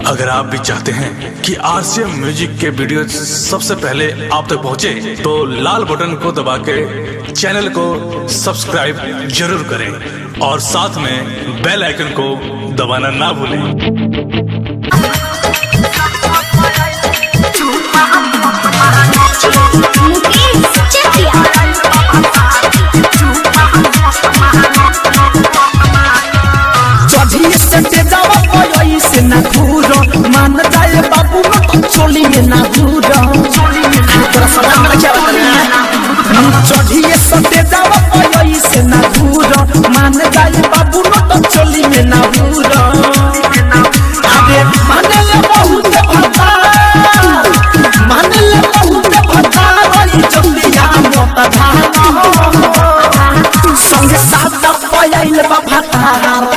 अगर आप भी चाहते हैं कि आरसीएम म्यूजिक के वीडियो सबसे पहले आप तक पहुंचे, तो लाल बटन को दबा के चैनल को सब्सक्राइब जरूर करें और साथ में बेल आइकन को दबाना ना भूलें। मान जाए बाबू चोली में ना दूर चढ़िए सटे जावा से ना दूर मान जाए बाबू चोली में ना दूर अरे माने ले बहुत भता माने ले बहुत भता रही चलिया मोता संगे साथ पयाइल बा भतार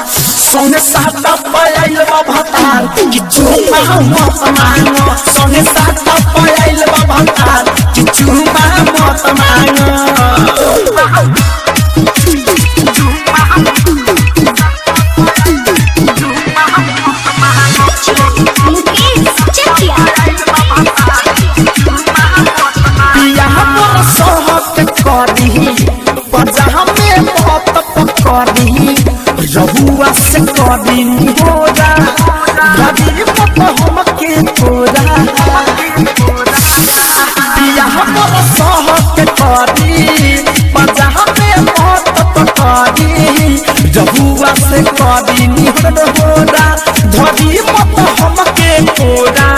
संगे साथ पयाइल बा भतार किछु मत मांगो संगे साथ पयाइल बा भतार किछु मत मांगो रहुआ से कदी होरा रवि पत हम के तोरा यहाँ पर सहक कदी पजा में मत कदी रहुआ से कदी होरा धरी पत हम के तोरा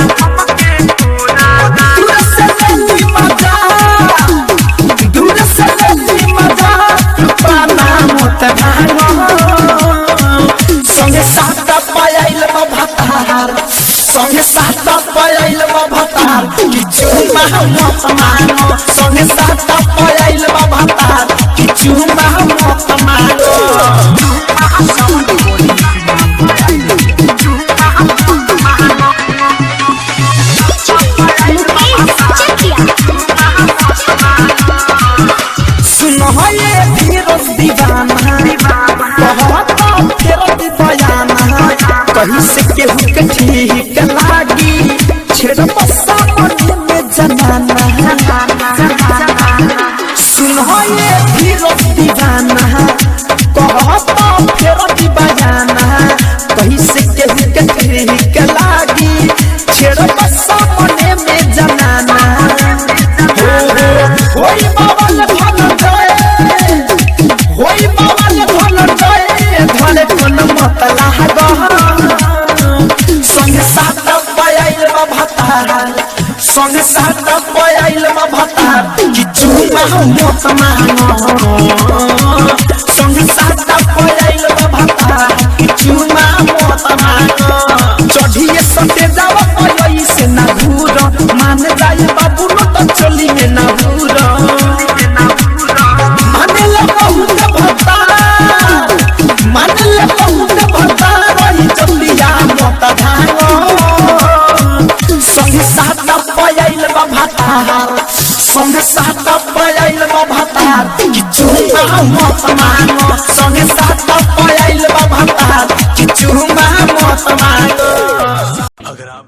दूर से लेती मजा दूर से लेती मजा पाना मत भांगो संगे साथ पयाइल बा भतार संगे साथ पयाइल बा भतार किछु मत मांगो संगे साथ पयाइल बा भतार किछु मत मांगो सुनो ये धीरज दीवाना कहीं से केहू के ठीक लागी छेड़ बसा मने में जनाना सुनो ये धीरज दीवाना कहता फेर दीवाना कहीं से केहू के ठीक लागी छेड़ बसा मने में जनाना होई बाबा भन जाए होई बाबा भन जाए धले कोन मत लागो संगे साथ पयाइल बा भतार संगे साथ पयाइल बा भतार किछु मत मांगो संगे साथ पयाइल बा भतार किछु मत मांगो चढ़िए सटे जावा से ना घूर मान जाए बाबू तो चली में ना घूर माने ले बहुत भतार माने ले बहुत भतार रही चलिया मोता भांगो संगे साथ पयाइल बा भतार संगे साथ पयाइल बा भतार किछु मत मांगो संगे साथ पयाइल बा भतार किछु मत मांगो। अगर आप